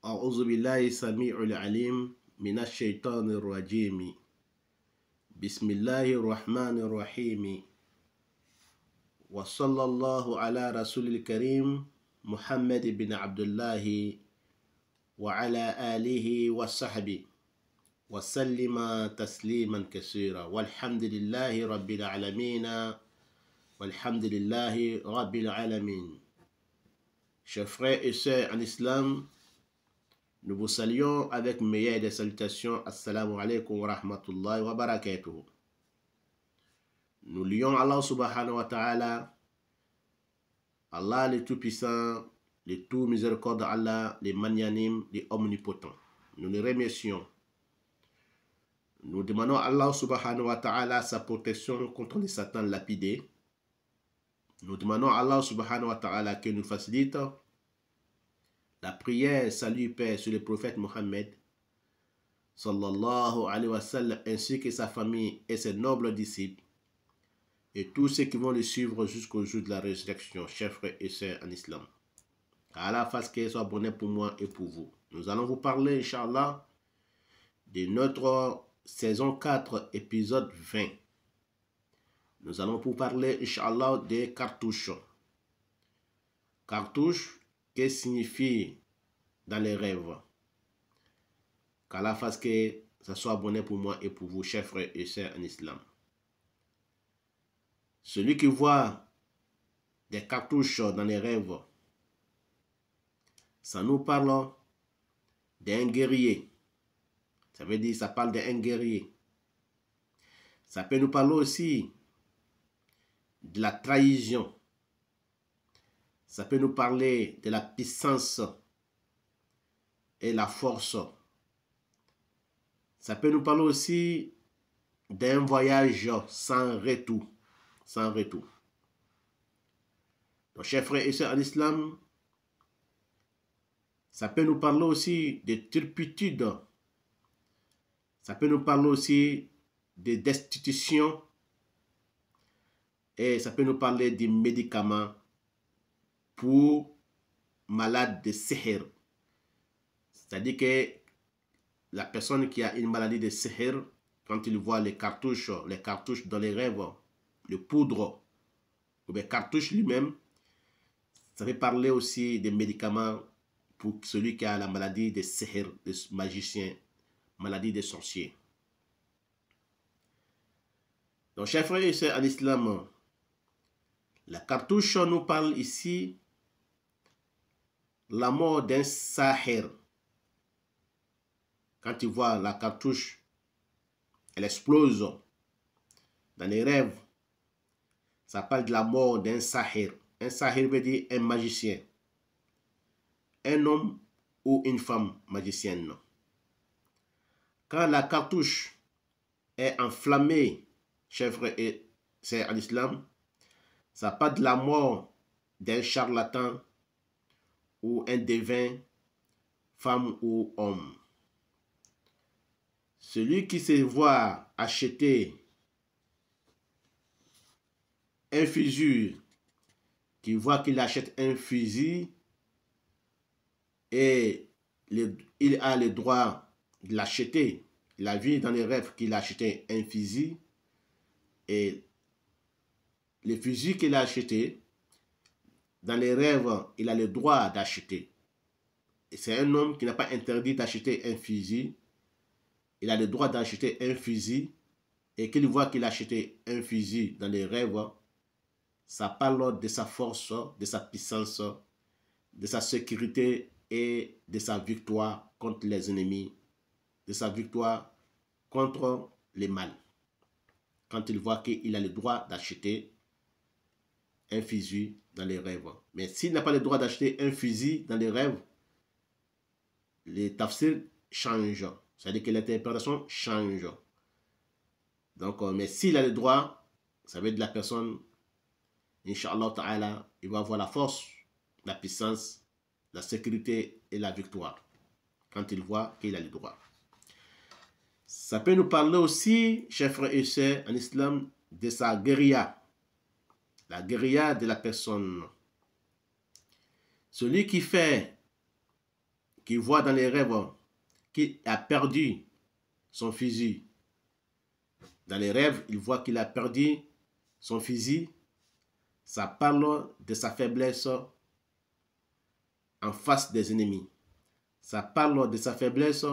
أعوذ بالله السميع العليم من الشيطان الرجيم. بسم الله الرحمن الرحيم. وصلى الله على رسول الكريم محمد بن عبد الله وعلى آله وصحبه وسلم تسليما كثيرا والحمد لله رب العالمين والحمد لله رب العالمين. Chers frères et sœurs en islam, nous vous saluons avec meilleure des salutations. Assalamu alaikum wa rahmatullahi wa barakatuh. Nous lions Allah subhanahu wa ta'ala, Allah le tout-puissant, le tout miséricorde Allah, le magnanime, le omnipotent. Nous le remercions. Nous demandons à Allah subhanahu wa ta'ala sa protection contre les satans lapidés. Nous demandons à Allah subhanahu wa ta'ala qu'il nous facilite la prière, salut, paix sur le prophète Mohammed sallallahu alayhi wa sallam, ainsi que sa famille et ses nobles disciples, et tous ceux qui vont le suivre jusqu'au jour de la résurrection, chers frères et sœurs en islam. Allah fasse qu'il soit bonheur pour moi et pour vous. Nous allons vous parler, Inch'Allah, de notre saison 4, épisode 20. Nous allons vous parler, Inch'Allah, des cartouches. Cartouches, qu'est-ce que signifie dans les rêves? Qu'Allah fasse que ça soit bonheur pour moi et pour vous, chers frères et sœurs en islam. Celui qui voit des cartouches dans les rêves, ça nous parle d'un guerrier. Ça veut dire, ça parle d'un guerrier. Ça peut nous parler aussi de la trahison. Ça peut nous parler de la puissance et la force. Ça peut nous parler aussi d'un voyage sans retour. Sans retour. Donc, chers frères et sœurs en islam, ça peut nous parler aussi de turpitude. Ça peut nous parler aussi de destitution. Et ça peut nous parler des médicaments pour malades de sihr. C'est-à-dire que la personne qui a une maladie de sihr, quand il voit les cartouches dans les rêves, le poudre, ou les cartouches lui-même, ça peut parler aussi des médicaments pour celui qui a la maladie de sihr, des magiciens, maladie des sorciers. Donc, chers frères et sœurs en islam, la cartouche nous parle ici la mort d'un sahir. Quand tu vois la cartouche, elle explose dans les rêves. Ça parle de la mort d'un sahir. Un sahir veut dire un magicien. Un homme ou une femme magicienne. Quand la cartouche est enflammée, chers frères et sœurs en islam, ça parle de la mort d'un charlatan ou un devin, femme ou homme. Celui qui se voit acheter un fusil, qui voit qu'il achète un fusil et il a le droit de l'acheter. Il a vu dans les rêves qu'il a acheté un fusil et le fusil qu'il a acheté, dans les rêves, il a le droit d'acheter. Et c'est un homme qui n'a pas interdit d'acheter un fusil. Il a le droit d'acheter un fusil et qu'il voit qu'il a acheté un fusil dans les rêves, ça parle de sa force, de sa puissance, de sa sécurité et de sa victoire contre les ennemis, de sa victoire contre les mal. Quand il voit qu'il a le droit d'acheter un fusil dans les rêves. Mais s'il n'a pas le droit d'acheter un fusil dans les rêves, les tafsirs changent. C'est-à-dire que l'interprétation change. Donc, mais s'il a le droit, ça veut dire que la personne, Inch'Allah ta'ala, il va avoir la force, la puissance, la sécurité et la victoire. Quand il voit qu'il a le droit. Ça peut nous parler aussi, chers frères et sœurs, en islam, de sa guérilla. La guérilla de la personne. Celui qui fait qui voit dans les rêves qu'il a perdu son fusil. Dans les rêves, il voit qu'il a perdu son fusil. Ça parle de sa faiblesse en face des ennemis. Ça parle de sa faiblesse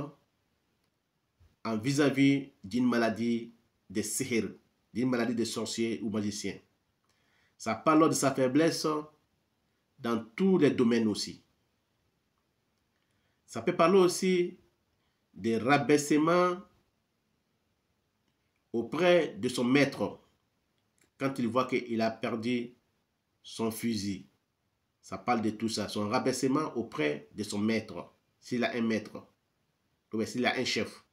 en vis-à-vis d'une maladie de sihr, d'une maladie de sorcier ou magicien. Ça parle de sa faiblesse dans tous les domaines aussi. Ça peut parler aussi des rabaissements auprès de son maître quand il voit qu'il a perdu son fusil. Ça parle de tout ça, son rabaissement auprès de son maître, s'il a un maître, ou s'il a un chef.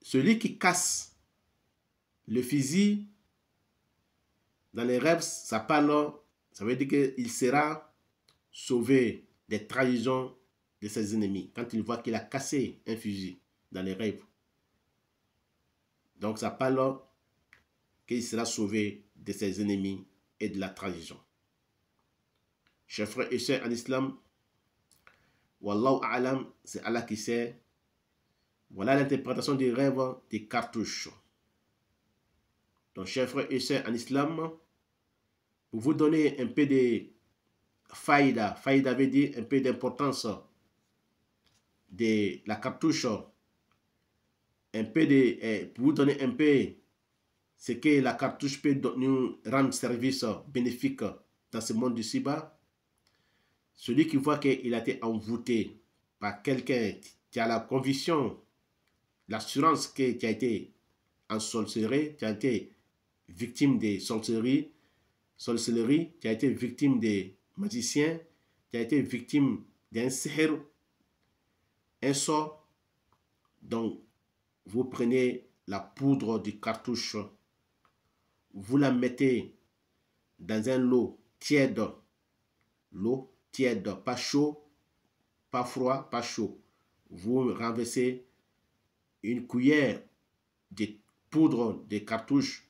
Celui qui casse le fusil dans les rêves, ça parle, ça veut dire qu'il sera sauvé des trahisons de ses ennemis quand il voit qu'il a cassé un fusil dans les rêves. Donc ça parle qu'il sera sauvé de ses ennemis et de la trahison. Chers frères et sœurs en islam, Wallahu a'lam, c'est Allah qui sait. Voilà l'interprétation des rêves des cartouches. Donc, chers frères et sœurs en islam, pour vous donner un peu de faïda, faïda veut dire un peu d'importance de la cartouche, un peu de, pour vous donner un peu ce que la cartouche peut nous rendre service bénéfique dans ce monde du cyber. Celui qui voit qu'il a été envoûté par quelqu'un qui a la conviction, l'assurance qu'il a été ensorcelé, qui a été victime de sorcellerie, qui a été victime des magiciens, qui a été victime d'un sihr, un sort. Donc, vous prenez la poudre du cartouche, vous la mettez dans un lot tiède, l'eau tiède, pas chaud, pas froid, pas chaud. Vous renversez une cuillère de poudre de cartouche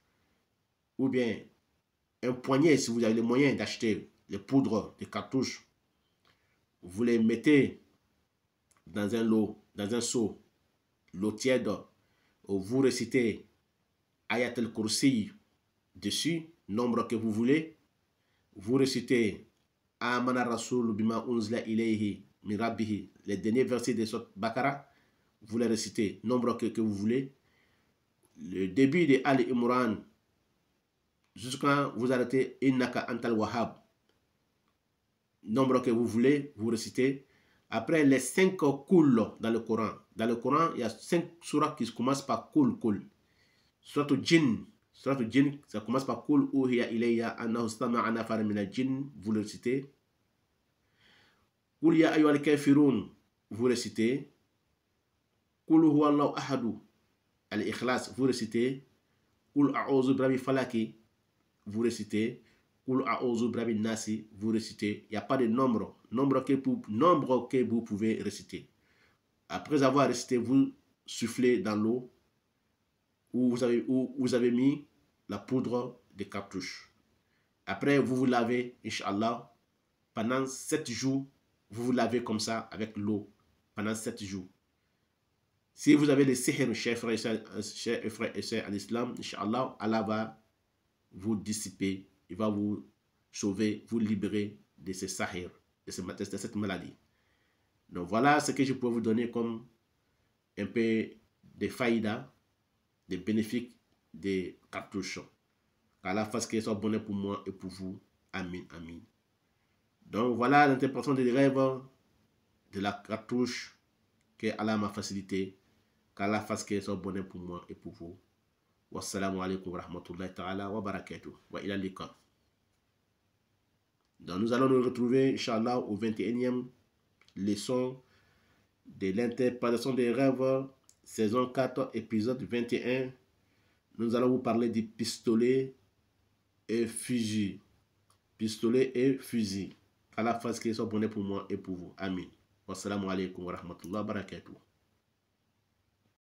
ou bien un poignet si vous avez les moyens d'acheter les poudres de cartouche. Vous les mettez dans un lot, dans un seau, l'eau tiède, où vous récitez Ayat al-Kursi dessus, nombre que vous voulez. Vous récitez Amana Rasul bima unzla ilayhi min rabbihi, les derniers versets de Sourate Baqara. Vous les récitez, nombre que vous voulez. Le début de Ali Imran, jusqu'à vous arrêtez Innaka Antal Wahhab, nombre que vous voulez, vous récitez. Après les 5 kul dans le Coran. Dans le Coran, il y a 5 surahs qui commencent par kul. Surat al-Jinn, ça commence par kul uhiya ilayya annahu istama'a nafar min al-jinn, vous le récitez. Kul ya ayyuhal kafirun, vous récitez. Kul huwa Allahu ahadu, al-Ikhlas, vous récitez. Kul a'udhu birabil falaki, vous récitez. Kul a'udhu birabil nasi, vous récitez. Il n'y a pas de nombre que vous pouvez réciter. Après avoir récité, vous soufflez dans l'eau où vous avez mis la poudre de cartouche. Après, vous vous lavez, Inch'Allah, pendant 7 jours, vous vous lavez comme ça avec l'eau pendant 7 jours. Si vous avez les sihr, chers frères et sœurs en islam, Inch'Allah, Allah va vous dissiper, il va vous sauver, vous libérer de ces sihr, de cette maladie. Donc voilà ce que je peux vous donner comme un peu de faïda, des bénéfices des cartouches. Qu'Allah fasse que ce soit bon pour moi et pour vous. Amin, amin. Donc voilà l'interprétation des rêves de la cartouche que Allah m'a facilité. Qu'Allah fasse que ce soit bon pour moi et pour vous. Wassalamu alaikum wa rahmatullahi ta'ala wa barakatuh. Wa ila liqa. Donc nous allons nous retrouver, Inch'Allah, au 21e leçon de l'interprétation des rêves, saison 4, épisode 21. Nous allons vous parler du pistolet et fusil. Pistolet et fusil. Allah fasse qu'il soit bon pour moi et pour vous. Amin. Wassalamu alaikum wa rahmatullahi wa barakatuh.